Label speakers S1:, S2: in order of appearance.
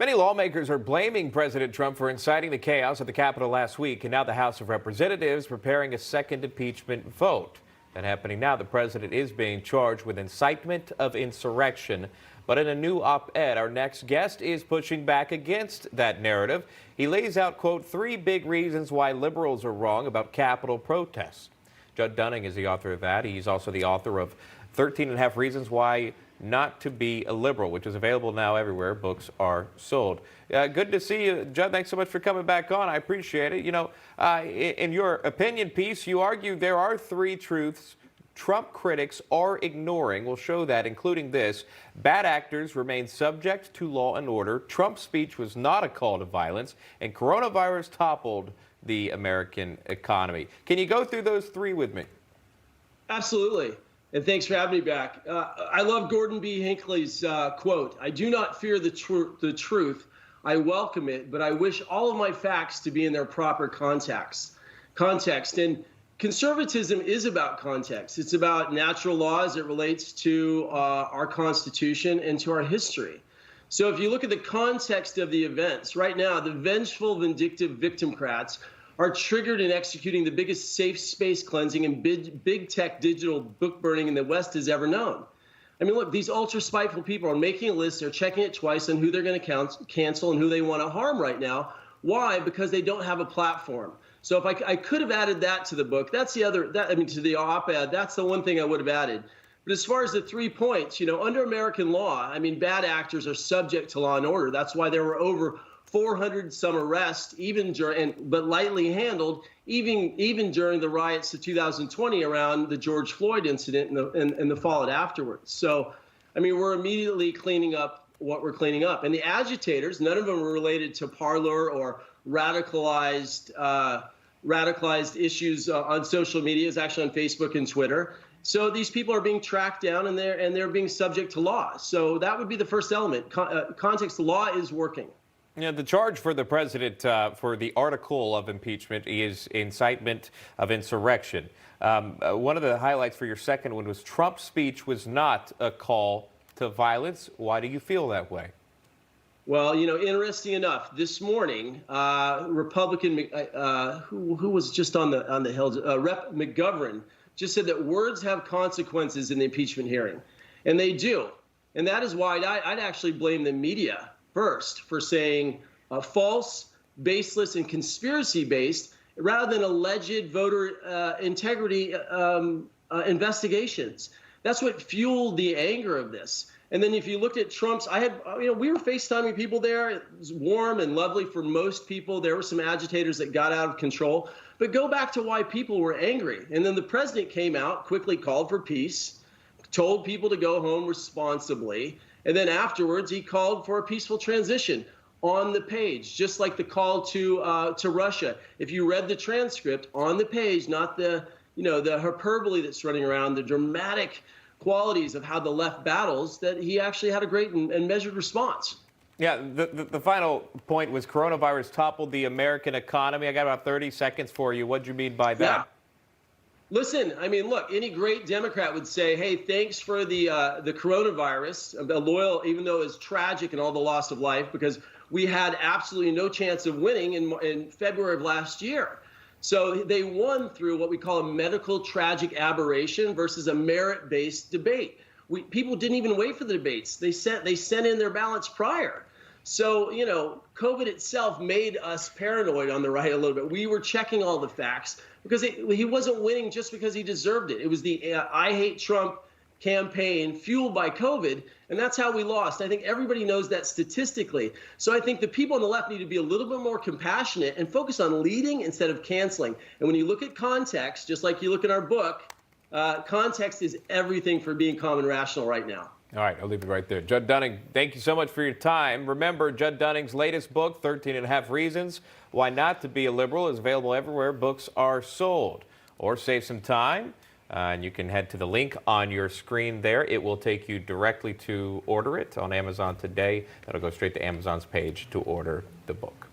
S1: Many lawmakers are blaming President Trump for inciting the chaos at the Capitol last week, and now the House of Representatives preparing a second impeachment vote. That happening now, the president is being charged with incitement of insurrection. But in a new op-ed, our next guest is pushing back against that narrative. He lays out, quote, 3 big reasons why liberals are wrong about Capitol protests. Judd Dunning is the author of that. He's also the author of 13 and a half Reasons Why Not to Be a Liberal, which is available now everywhere books are sold. Good to see you, Judd. Thanks so much for coming back on. I appreciate it. You know, in your opinion piece, you argue there are 3 truths Trump critics are ignoring. We'll show that, including this. Bad actors remain subject to law and order. Trump's speech was not a call to violence, and coronavirus toppled the American economy. Can you go through those 3 with me?
S2: Absolutely. And thanks for having me back. I love Gordon B. Hinckley's quote, "I do not fear the truth. I welcome it, but I wish all of my facts to be in their proper context. And conservatism is about context. It's about natural law as it relates to our Constitution and to our history. So if you look at the context of the events, right now, the vengeful, vindictive victimocrats are triggered in executing the biggest safe space cleansing and big tech digital book burning in the West has ever known. I mean, look, these ultra spiteful people are making a list. They're checking it twice on who they're going to cancel and who they want to harm right now. Why? Because they don't have a platform. So if I could have added that to the book, that's the other, to the op-ed, that's the one thing I would have added. But as far as the 3 points, you know, under American law, I mean, bad actors are subject to law and order. That's why there were over 400 some arrests, even during, but lightly handled, even during the riots of 2020 around the George Floyd incident and the fallout afterwards. So, I mean, we're immediately cleaning up what we're cleaning up. And the agitators, none of them were related to Parler or radicalized issues on social media. It's actually on Facebook and Twitter. So these people are being tracked down and they're being subject to law. So that would be the first element. Context, the law is working.
S1: Yeah, the charge for the president for the article of impeachment is incitement of insurrection. One of the highlights for your second one was Trump's speech was not a call to violence. Why do you feel that way?
S2: Well, you know, interesting enough, this morning, Republican who was just on the Hill, Rep. McGovern, just said that words have consequences in the impeachment hearing, and they do. And that is why I'd actually blame the media first for saying false, baseless, and conspiracy-based rather than alleged voter integrity investigations. That's what fueled the anger of this. And then if you looked at Trump's, we were FaceTiming people there. It was warm and lovely for most people. There were some agitators that got out of control. But go back to why people were angry. And then the president came out, quickly called for peace, told people to go home responsibly. And then afterwards, he called for a peaceful transition on the page, just like the call to Russia. If you read the transcript on the page, not the hyperbole that's running around, the dramatic qualities of how the left battles, that he actually had a great and measured response.
S1: Yeah, the final point was coronavirus toppled the American economy. I got about 30 seconds for you. What do you mean by that?
S2: Yeah. Listen, I mean, look, any great Democrat would say, hey, thanks for the coronavirus, loyal, even though it's tragic and all the loss of life, because we had absolutely no chance of winning in February of last year. So they won through what we call a medical tragic aberration versus a merit-based debate. People didn't even wait for the debates. They sent in their ballots prior. So, you know, COVID itself made us paranoid on the right a little bit. We were checking all the facts because he wasn't winning just because he deserved it. It was the I hate Trump campaign fueled by COVID, and that's how we lost. I think everybody knows that statistically. So I think the people on the left need to be a little bit more compassionate and focus on leading instead of canceling. And when you look at context, just like you look at our book, context is everything for being calm and rational right now.
S1: All right, I'll leave it right there. Judd Dunning, thank you so much for your time. Remember, Judd Dunning's latest book, 13 and a half Reasons Why Not to Be a Liberal, is available everywhere books are sold. Or save some time, and you can head to the link on your screen there. It will take you directly to order it on Amazon today. That'll go straight to Amazon's page to order the book.